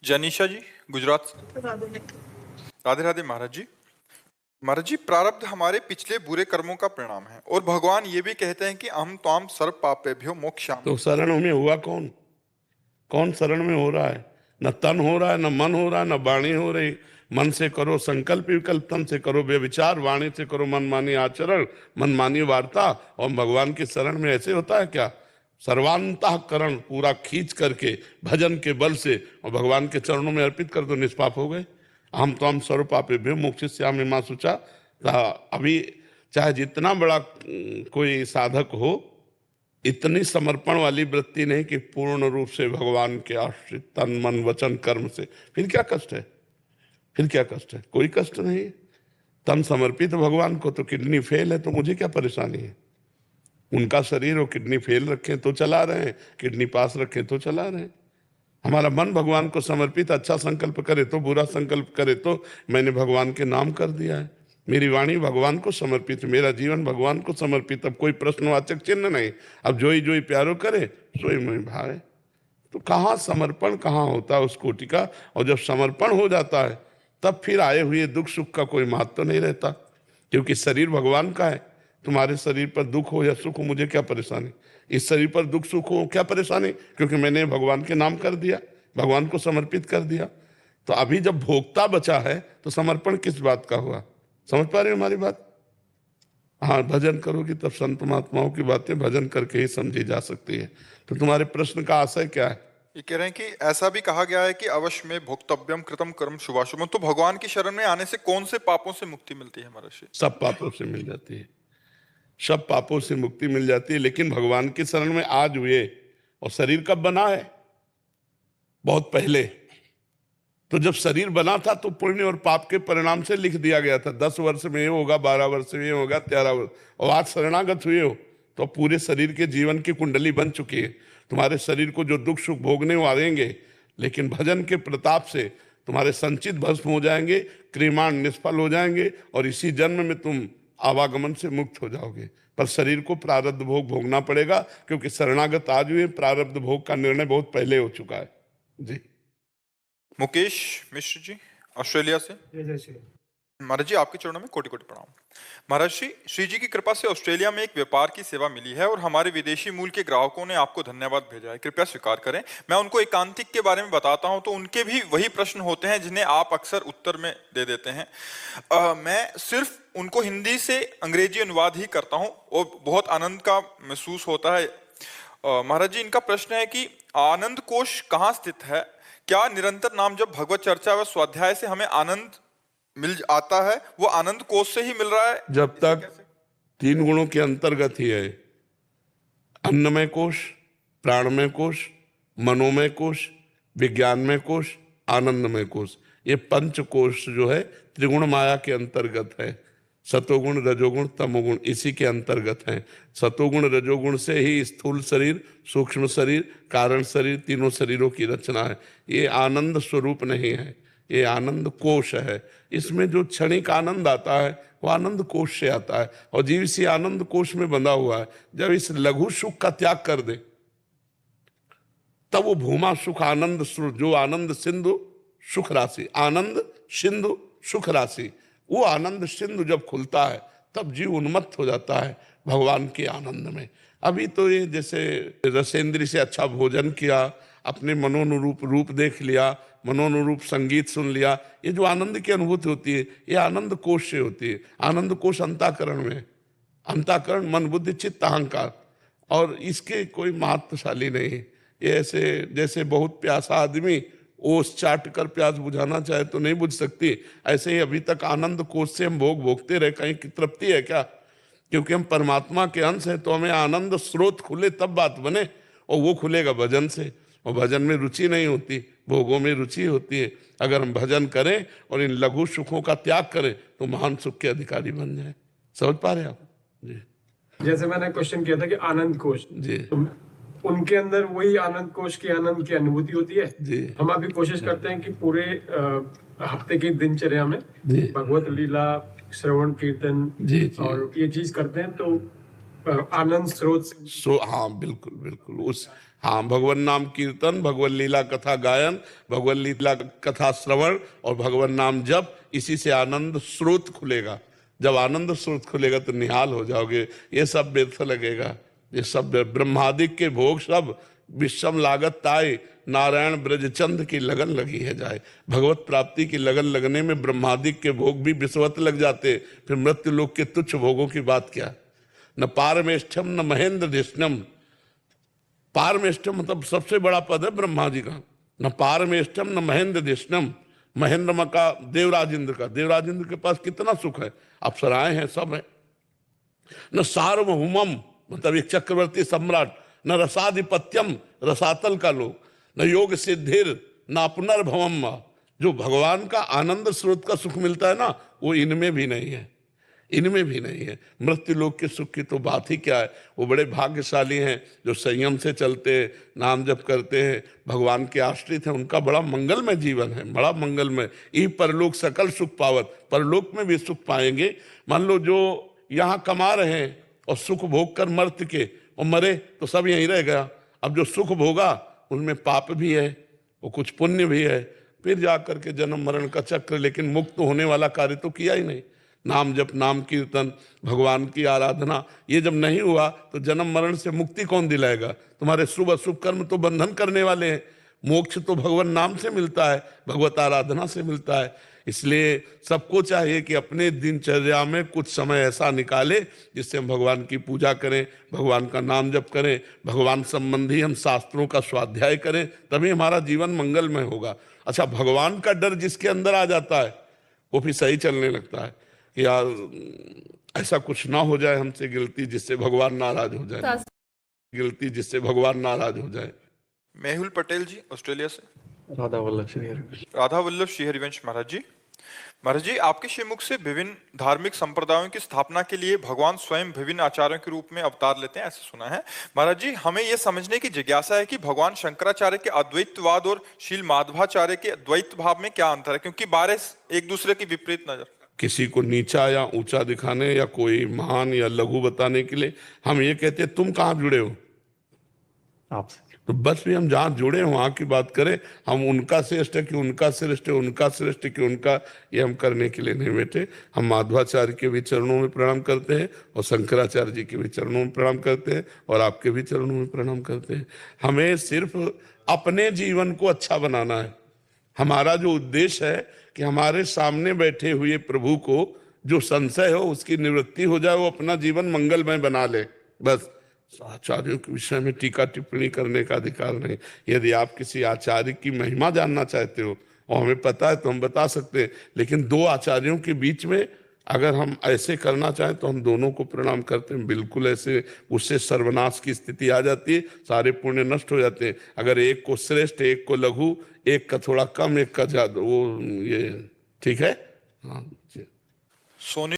जनीशा जी गुजरात से। राधे राधे महाराज जी। महाराज जी, प्रारब्ध हमारे पिछले बुरे कर्मों का परिणाम है और भगवान ये भी कहते हैं कि हम त्वाम सर्व पापेभ्यो मोक्षामि। तो शरण में हुआ कौन? कौन शरण में हो रहा है? न तन हो रहा है, न मन हो रहा है, न वाणी हो रही। मन से करो संकल्प विकल्प, तन से करो व्यभिचार, वाणी से करो मनमानी आचरण, मनमानी वार्ता। और भगवान की शरण में ऐसे होता है क्या? सर्वांतःकरण पूरा खींच करके भजन के बल से और भगवान के चरणों में अर्पित कर दो, निष्पाप हो गए। हम तो हम सर्व पापेभ्यो मोक्षयिष्यामि मा शुचा। अभी चाहे जितना बड़ा कोई साधक हो, इतनी समर्पण वाली वृत्ति नहीं कि पूर्ण रूप से भगवान के आश्रित तन मन वचन कर्म से, फिर क्या कष्ट है? फिर क्या कष्ट है? कोई कष्ट नहीं है। तन समर्पित भगवान को, तो किडनी फेल है तो मुझे क्या परेशानी है? उनका शरीर और किडनी फेल रखे तो चला रहे हैं, किडनी पास रखे तो चला रहे हैं। हमारा मन भगवान को समर्पित, अच्छा संकल्प करे तो, बुरा संकल्प करे तो मैंने भगवान के नाम कर दिया है। मेरी वाणी भगवान को समर्पित, मेरा जीवन भगवान को समर्पित। अब कोई प्रश्नवाचक चिन्ह नहीं। अब जोई जोई प्यारो करे सोई मोहि भाए। तो कहाँ समर्पण कहाँ होता है उस कोटि का? और जब समर्पण हो जाता है तब फिर आए हुए दुख सुख का कोई महत्व नहीं रहता, क्योंकि शरीर भगवान का है। तुम्हारे शरीर पर दुख हो या सुख हो, मुझे क्या परेशानी? इस शरीर पर दुख सुख हो क्या परेशानी? क्योंकि मैंने भगवान के नाम कर दिया, भगवान को समर्पित कर दिया। तो अभी जब भोक्ता बचा है तो समर्पण किस बात का हुआ? समझ पा रहे हो हमारी बात? हाँ, भजन करोगी तब संत महात्माओं की बातें भजन करके ही समझी जा सकती है। तो तुम्हारे प्रश्न का आशय क्या है? ये कह रहे हैं कि ऐसा भी कहा गया है कि अवश्य में भोक्तव्यम कृतम कर्म शुभाशुभम। तो भगवान की शरण में आने से कौन से पापों से मुक्ति मिलती है महाराज जी? सब पापों से मिल जाती है, सब पापों से मुक्ति मिल जाती है। लेकिन भगवान की शरण में आज हुए, और शरीर कब बना है? बहुत पहले। तो जब शरीर बना था तो पुण्य और पाप के परिणाम से लिख दिया गया था, 10 वर्ष में ये होगा, 12 वर्ष में ये होगा, 13 वर्ष। और आज शरणागत हुए हो तो पूरे शरीर के जीवन की कुंडली बन चुकी है। तुम्हारे शरीर को जो दुख सुख भोगने वो आएंगे, लेकिन भजन के प्रताप से तुम्हारे संचित भस्म हो जाएंगे, क्रियमाण निष्फल हो जाएंगे, और इसी जन्म में तुम आवागमन से मुक्त हो जाओगे। पर शरीर को प्रारब्ध भोग भोगना पड़ेगा, क्योंकि शरणागत आज हुए, प्रारब्ध भोग का निर्णय बहुत पहले हो चुका है। जी। मुकेश मिश्र जी ऑस्ट्रेलिया से। महाराज जी, आपके चरणों में कोटि कोटि प्रणाम। महाराज श्री जी की कृपा से ऑस्ट्रेलिया में एक व्यापार की सेवा मिली है और हमारे विदेशी मूल के ग्राहकों ने आपको धन्यवाद भेजा है, कृपया स्वीकार करें। मैं उनको एकांतिक के बारे में बताता हूं तो उनके भी वही प्रश्न होते हैं जिन्हें आप अक्सर उत्तर में दे देते हैं। मैं सिर्फ उनको हिंदी से अंग्रेजी अनुवाद ही करता हूँ और बहुत आनंद का महसूस होता है। महाराज जी, इनका प्रश्न है कि आनंद कोश कहाँ स्थित है? क्या निरंतर नाम जब भगवत चर्चा व स्वाध्याय से हमें आनंद मिल आता है, वो आनंद कोश से ही मिल रहा है? जब तक 3 गुणों के अंतर्गत ही है, अन्नमय कोश, प्राणमय कोश, मनोमय कोश, विज्ञानमय कोश, आनंदमय कोश, ये 5 कोश जो है त्रिगुण माया के अंतर्गत है। सतोगुण रजोगुण तमोगुण इसी के अंतर्गत हैं। सतोगुण रजोगुण से ही स्थूल शरीर, सूक्ष्म शरीर, कारण शरीर, तीनों शरीरों की रचना है। ये आनंद स्वरूप नहीं है, ये आनंद कोश है। इसमें जो क्षणिक आनंद आता है वो आनंद कोश से आता है, और जीव इसी आनंद कोश में बंधा हुआ है। जब इस लघु सुख का त्याग कर दे तब वो भूमा सुख आनंद जो आनंद सिंधु सुख राशि, आनंद सिंधु सुख राशि, वो आनंद सिंधु जब खुलता है तब जीव उन्मत्त हो जाता है भगवान के आनंद में। अभी तो ये जैसे रसेंद्री से अच्छा भोजन किया, अपने मनोनुरूप रूप देख लिया, मनोनुरूप संगीत सुन लिया, ये जो आनंद की अनुभूति होती है ये आनंद कोश से होती है। आनंद कोश अंतःकरण में, अंतःकरण मन बुद्धि चित्त अहंकार, और इसके कोई महत्वशाली नहीं है। ये ऐसे जैसे बहुत प्यासा आदमी ओस चाट कर प्यास बुझाना चाहे तो नहीं बुझ सकती, ऐसे ही अभी तक आनंद कोश से हम भोग भोगते रहे, कहीं की तृप्ति है क्या? क्योंकि हम परमात्मा के अंश हैं तो हमें आनंद स्रोत खुले तब बात बने, और वो खुलेगा भजन से। और भजन में रुचि नहीं होती, भोगों में रुचि होती है। अगर हम भजन करें और इन लघु सुखों का त्याग करें तो महान सुख के अधिकारी बन जाए। समझ पा रहे आप? जी। जैसे मैंने क्वेश्चन किया था कि आनंद कोश, जी, तो उनके अंदर वही आनंद कोश की आनंद की अनुभूति होती है। जी। हम अभी कोशिश करते हैं कि पूरे हफ्ते की दिनचर्या में भगवत लीला, श्रवण कीर्तन जी, और ये चीज करते हैं तो आनंद स्रोत हाँ बिल्कुल बिल्कुल, उस हाँ, भगवान नाम कीर्तन, भगवत लीला कथा गायन, भगवत लीला कथा श्रवण और भगवान नाम जप, इसी से आनंद स्रोत खुलेगा। जब आनंद स्रोत खुलेगा तो निहाल हो जाओगे। ये सब व्यर्थ लगेगा, ये सब ब्रह्मादिक के भोग सब विषम लागत ताए, नारायण ब्रजचंद की लगन लगी है जाए। भगवत प्राप्ति की लगन लगने में ब्रह्मादिक के भोग भी विषवत लग जाते, फिर मृत्यु लोक के तुच्छ भोगों की बात क्या। न पारमेष्ठम न महेंद्र दिष्णम, पारमेष्ठम मतलब सबसे बड़ा पद है ब्रह्मा जी का। न पारमेष्ठम न महेंद्र दिष्णम, महेंद्र का देवराज इंद्र का, देवराज इंद्र के पास कितना सुख है, अप्सराएं हैं, सब है। न सार्वभौमम मतलब एक चक्रवर्ती सम्राट, न रसाधिपत्यम रसातल का लोग, न योग सिद्धिर न पुनर्भवम, जो भगवान का आनंद स्रोत का सुख मिलता है ना, वो इनमें भी नहीं है, इनमें भी नहीं है। मृत्यु लोक के सुख की तो बात ही क्या है। वो बड़े भाग्यशाली हैं जो संयम से चलते हैं, नाम जप करते हैं, भगवान के आश्रित हैं, उनका बड़ा मंगलमय जीवन है, बड़ा मंगलमय। ई परलोक सकल सुख पावत, परलोक में भी सुख पाएंगे। मान लो जो यहाँ कमा रहे हैं और सुख भोग कर मर्त के और मरे तो सब यहीं रह गया। अब जो सुख भोगा उनमें पाप भी है, वो कुछ पुण्य भी है, फिर जाकर के जन्म मरण का चक्र, लेकिन मुक्त होने वाला कार्य तो किया ही नहीं। नाम जप, नाम कीर्तन, भगवान की आराधना, ये जब नहीं हुआ तो जन्म मरण से मुक्ति कौन दिलाएगा। तुम्हारे शुभ अशुभ कर्म तो बंधन करने वाले हैं। मोक्ष तो भगवान नाम से मिलता है, भगवत आराधना से मिलता है। इसलिए सबको चाहिए कि अपने दिनचर्या में कुछ समय ऐसा निकाले जिससे हम भगवान की पूजा करें, भगवान का नाम जप करें, भगवान संबंधी हम शास्त्रों का स्वाध्याय करें, तभी हमारा जीवन मंगलमय होगा। अच्छा, भगवान का डर जिसके अंदर आ जाता है वो फिर सही चलने लगता है कि यार ऐसा कुछ ना हो जाए हमसे गलती जिससे भगवान नाराज हो जाए, गलती जिससे भगवान नाराज हो जाए। मेहुल पटेल जी ऑस्ट्रेलिया से। राधा वल्लभ श्री हरिवंश। राधा वल्लभ श्री हरिवंश महाराज जी। महाराज जी, आपके श्रीमुख से विभिन्न धार्मिक संप्रदायों की स्थापना के लिए भगवान स्वयं विभिन्न आचार्यों के रूप में अवतार लेते हैं, ऐसा सुना है। महाराज जी, हमें यह समझने की जिज्ञासा है कि भगवान शंकराचार्य के अद्वैतवाद और शील माधवाचार्य के द्वैत भाव में क्या अंतर है, क्योंकि बारे एक दूसरे की विपरीत नजर। किसी को नीचा या ऊंचा दिखाने या कोई महान या लघु बताने के लिए हम ये कहते हैं तुम कहाँ जुड़े हो आपसे। तो बस भी हम जहाँ जुड़े हैं वहाँ की बात करें। हम उनका श्रेष्ठ है कि उनका श्रेष्ठ है, उनका श्रेष्ठ है कि उनका, ये हम करने के लिए नहीं बैठे। हम माधवाचार्य के भी चरणों में प्रणाम करते हैं और शंकराचार्य जी के भी चरणों में प्रणाम करते हैं और आपके भी चरणों में प्रणाम करते हैं। हमें सिर्फ अपने जीवन को अच्छा बनाना है। हमारा जो उद्देश्य है कि हमारे सामने बैठे हुए प्रभु को जो संशय हो उसकी निवृत्ति हो जाए, वो अपना जीवन मंगलमय बना ले, बस। आचार्यों के विषय में टीका टिप्पणी करने का अधिकार नहीं। यदि आप किसी आचार्य की महिमा जानना चाहते हो और हमें पता है तो हम बता सकते हैं, लेकिन दो आचार्यों के बीच में अगर हम ऐसे करना चाहें तो हम दोनों को प्रणाम करते हैं। बिल्कुल ऐसे, उससे सर्वनाश की स्थिति आ जाती है, सारे पुण्य नष्ट हो जाते हैं। अगर एक को श्रेष्ठ, एक को लघु, एक का थोड़ा कम, एक का ज्यादा, वो ये ठीक है। हाँ, सोनी